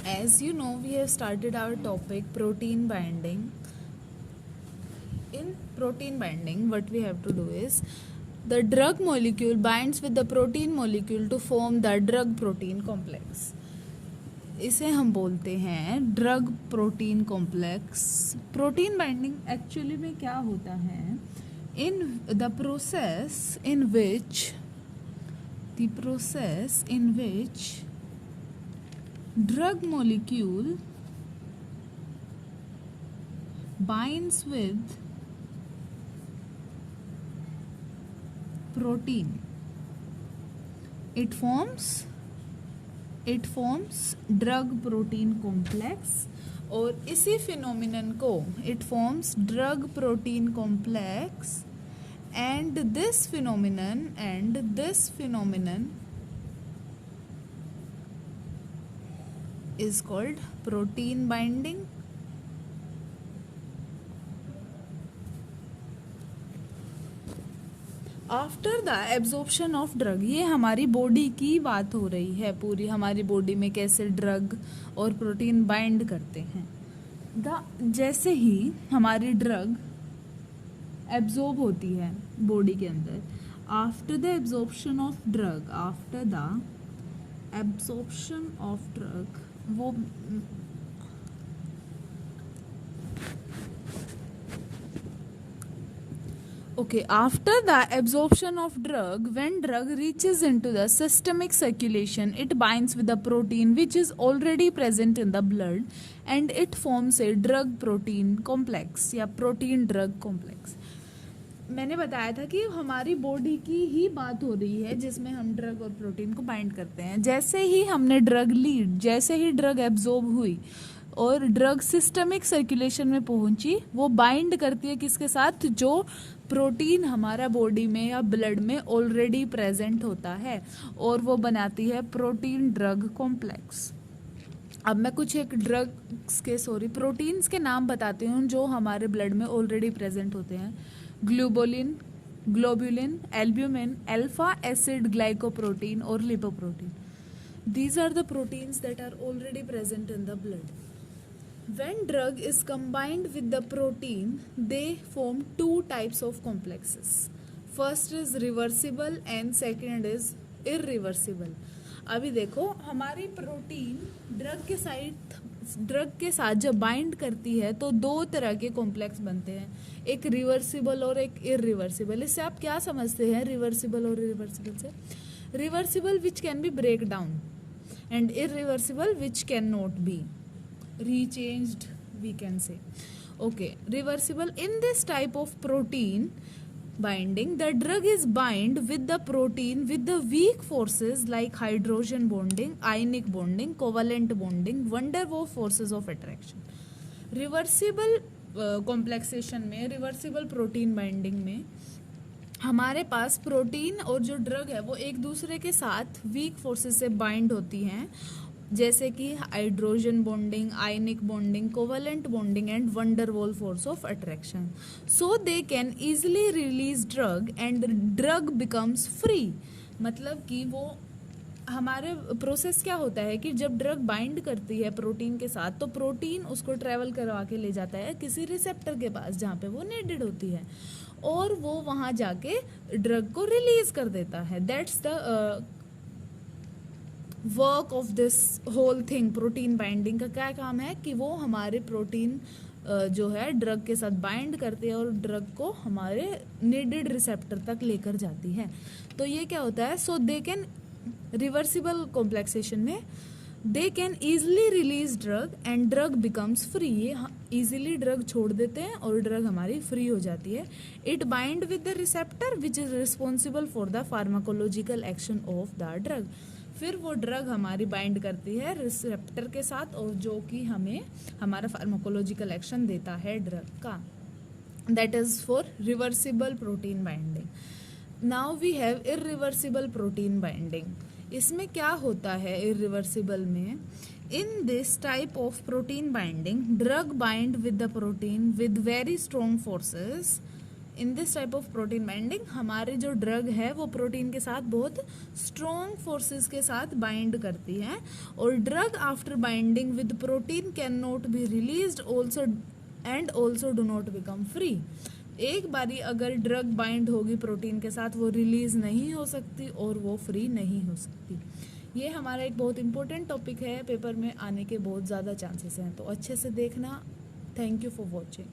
As you know, we have started our topic protein binding. In protein binding, what we have to do is the drug molecule binds with the protein molecule to form the drug protein complex. इसे हम बोलते हैं drug protein complex. Protein binding actually में क्या होता है? In the process in which drug molecule binds with protein, it forms drug protein complex. और इसी फिनोमिनन को it forms drug protein complex, and this phenomenon is called protein binding. After the absorption of drug, ये हमारी body की बात हो रही है, पूरी हमारी बॉडी में कैसे ड्रग और प्रोटीन बाइंड करते हैं. जैसे ही हमारी ड्रग एब्जॉर्ब होती है बॉडी के अंदर, after the absorption of drug वो Okay, after the absorption of drug, when drug reaches into the systemic circulation, it binds with the protein which is already present in the blood, and it forms a drug protein complex या protein drug complex. मैंने बताया था कि हमारी body की ही बात हो रही है जिसमें हम ड्रग और प्रोटीन को बाइंड करते हैं. जैसे ही हमने ड्रग ली, जैसे ही ड्रग एब्जॉर्ब हुई और ड्रग सिस्टमिक सर्कुलेशन में पहुंची, वो बाइंड करती है किसके साथ? जो प्रोटीन हमारा बॉडी में या ब्लड में ऑलरेडी प्रेजेंट होता है, और वो बनाती है प्रोटीन ड्रग कॉम्प्लेक्स. अब मैं कुछ एक प्रोटीन्स के नाम बताती हूँ जो हमारे ब्लड में ऑलरेडी प्रेजेंट होते हैं. Globulin, albumin, alpha acid glycoprotein और lipoprotein. These are the proteins that are already present in the blood. When drug is combined with the protein, they form two types of complexes. First is reversible and second is irreversible. अभी देखो, हमारी protein drug के साथ जब bind करती है तो दो तरह के कॉम्प्लेक्स बनते हैं, एक रिवर्सिबल और एक इरिवर्सिबल. इससे आप क्या समझते हैं रिवर्सिबल और इरिवर्सिबल से? Reversible which can be break down and irreversible which cannot be rechanged, we can say. Okay, reversible. In this type of protein binding, the drug is bind with the protein with the weak forces like hydrogen bonding, ionic bonding, covalent bonding, van der Waals forces of attraction. Reversible complexation में, reversible protein binding में हमारे पास protein और जो drug है वो एक दूसरे के साथ वीक फोर्सेस से बाइंड होती हैं, जैसे कि hydrogen bonding, ionic bonding, covalent bonding and van der Waals force of attraction. So they can easily release drug and drug becomes free. मतलब कि वो हमारे प्रोसेस क्या होता है कि जब ड्रग बाइंड करती है प्रोटीन के साथ, तो प्रोटीन उसको ट्रेवल करवा के ले जाता है किसी रिसेप्टर के पास जहाँ पे वो नीडेड होती है, और वो वहाँ जाके ड्रग को रिलीज कर देता है. That's the work of this whole thing. Protein binding का क्या काम है कि वो हमारे प्रोटीन जो है ड्रग के साथ बाइंड करते हैं और ड्रग को हमारे नीडेड रिसेप्टर तक लेकर जाती है. तो ये क्या होता है? सो दे कैन रिवर्सिबल कॉम्प्लेक्सेशन में they can easily release drug and drug becomes free. ये ईजिली ड्रग छोड़ देते हैं और ड्रग हमारी फ्री हो जाती है. It bind with the receptor which is responsible for the pharmacological action of the drug. फिर वो ड्रग हमारी बाइंड करती है रिसेप्टर के साथ, और जो कि हमें हमारा फार्माकोलॉजिकल एक्शन देता है ड्रग का. That is for reversible protein binding. Now we have irreversible protein binding. इसमें क्या होता है इरिवर्सिबल में? In this type of protein binding, drug bind with the protein with very strong forces in this type of protein binding हमारे जो drug है वो protein के साथ बहुत स्ट्रॉन्ग फोर्सेस के साथ बाइंड करती है, और drug after binding with protein can not be released also and also do not become free. एक बारी अगर ड्रग बाइंड होगी प्रोटीन के साथ, वो रिलीज नहीं हो सकती और वो फ्री नहीं हो सकती। ये हमारा एक बहुत इंपॉर्टेंट टॉपिक है, पेपर में आने के बहुत ज़्यादा चांसेस हैं, तो अच्छे से देखना। Thank you for watching.